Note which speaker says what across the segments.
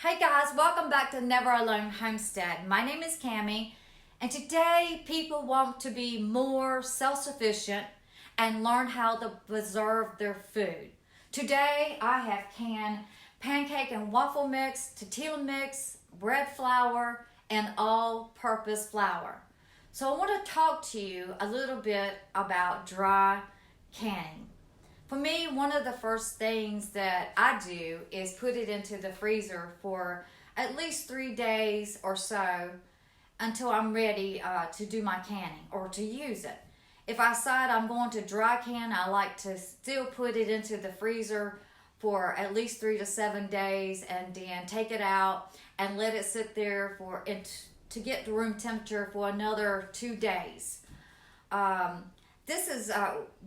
Speaker 1: Hey guys, welcome back to Never Alone Homestead. My name is Cammie, and today people want to be more self-sufficient and learn how to preserve their food. Today I have canned pancake and waffle mix, tortilla mix, bread flour, and all-purpose flour. So I want to talk to you a little bit about dry canning. For me, one of the first things that I do is put it into the freezer for at least 3 days or so until I'm ready to do my canning or to use it. If I decide I'm going to dry can, I like to still put it into the freezer for at least 3 to 7 days and then take it out and let it sit there to get to room temperature for another 2 days. This is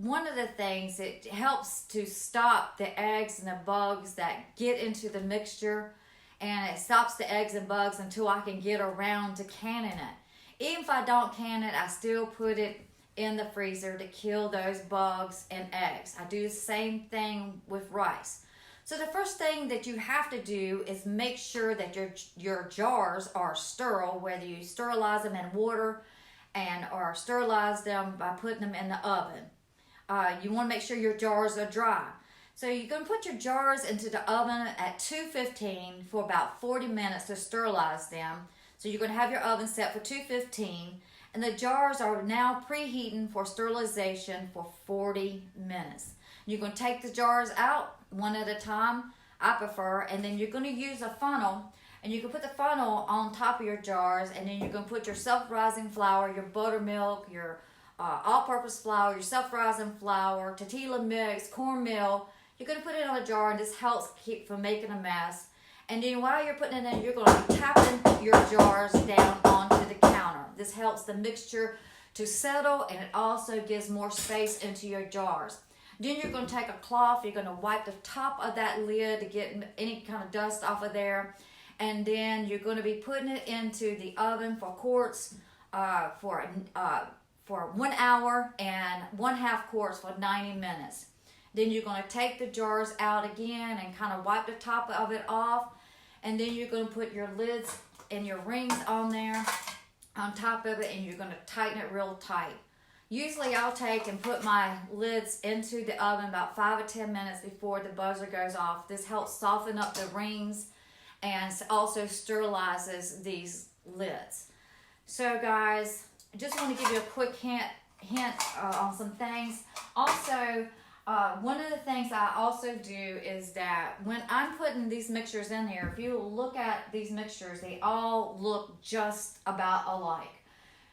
Speaker 1: one of the things that helps to stop the eggs and the bugs that get into the mixture, and it stops the eggs and bugs until I can get around to canning it. Even if I don't can it, I still put it in the freezer to kill those bugs and eggs. I do the same thing with rice. So the first thing that you have to do is make sure that your jars are sterile, whether you sterilize them in water or sterilize them by putting them in the oven. You want to make sure your jars are dry. So you're going to put your jars into the oven at 215 for about 40 minutes to sterilize them. So you're going to have your oven set for 215, and the jars are now preheating for sterilization for 40 minutes. You're going to take the jars out one at a time, I prefer, and then you're going to use a funnel. And you can put the funnel on top of your jars, and then you're going to put your self-rising flour, your buttermilk, your all-purpose flour, your self-rising flour, tortilla mix, cornmeal. You're going to put it on a jar, and this helps keep from making a mess. And then while you're putting it in, you're going to be tapping your jars down onto the counter. This helps the mixture to settle, and it also gives more space into your jars. Then you're going to take a cloth, you're going to wipe the top of that lid to get any kind of dust off of there. And then you're going to be putting it into the oven for quarts for 1 hour and 1/2 quarts for 90 minutes. Then you're going to take the jars out again and kind of wipe the top of it off. And then you're going to put your lids and your rings on there on top of it, and you're going to tighten it real tight. Usually I'll take and put my lids into the oven about 5 or 10 minutes before the buzzer goes off. This helps soften up the rings and also sterilizes these lids. So guys, I just want to give you a quick hint on some things. Also, one of the things I also do is that when I'm putting these mixtures in here, if you look at these mixtures, they all look just about alike.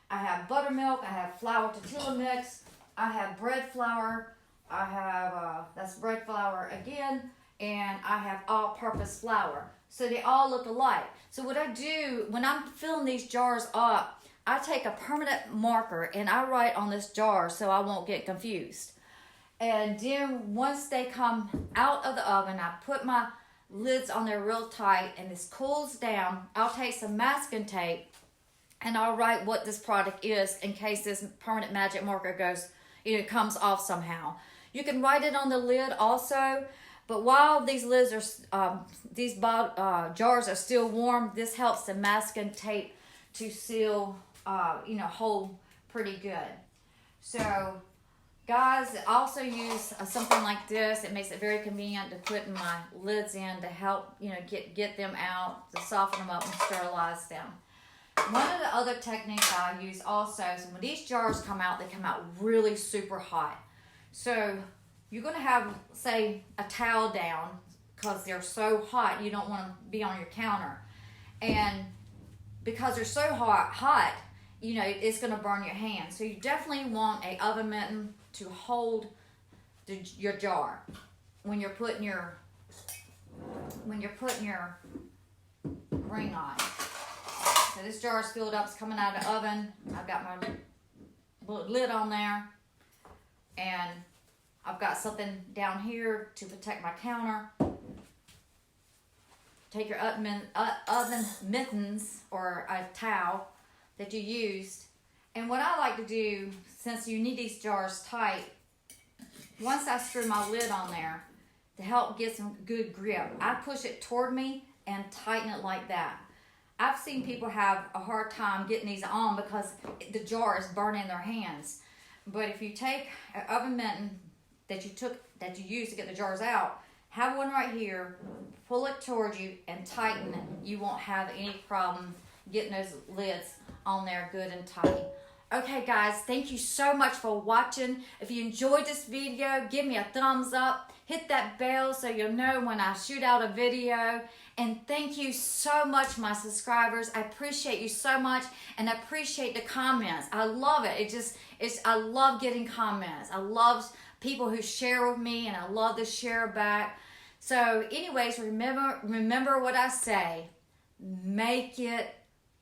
Speaker 1: I have buttermilk, I have flour tortilla mix, I have bread flour, I have, that's bread flour again, and I have all-purpose flour. So they all look alike. So what I do, when I'm filling these jars up, I take a permanent marker and I write on this jar so I won't get confused. And then once they come out of the oven, I put my lids on there real tight, and this cools down. I'll take some masking tape and I'll write what this product is in case this permanent magic marker comes off somehow. You can write it on the lid also. But while these lids are, jars are still warm, this helps the masking tape to seal, hold pretty good. So, guys, I also use something like this. It makes it very convenient to put my lids in to help, get them out, to soften them up and sterilize them. One of the other techniques I use also is when these jars come out, they come out really super hot. So you're going to have, say, a towel down because they're so hot, you don't want to be on your counter. And because they're so hot, it's going to burn your hands. So you definitely want a oven mitten to hold your jar when you're putting your ring on. So this jar is filled up, it's coming out of the oven. I've got my lid on there, and I've got something down here to protect my counter. Take your oven mittens or a towel that you used. And what I like to do, since you need these jars tight, once I screw my lid on there, to help get some good grip, I push it toward me and tighten it like that. I've seen people have a hard time getting these on because the jar is burning their hands. But if you take an oven mitten that you used to get the jars out, have one right here, pull it towards you and tighten it. You won't have any problem getting those lids on there good and tight. Okay guys, thank you so much for watching. If you enjoyed this video, give me a thumbs up. Hit that bell so you'll know when I shoot out a video. And thank you so much, my subscribers. I appreciate you so much, and I appreciate the comments. I love it. I love getting comments. I love people who share with me, and I love to share back. So anyways, remember what I say. Make it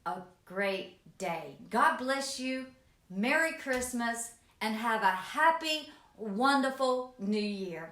Speaker 1: a great day. God bless you. Merry Christmas, and have a happy, wonderful New Year.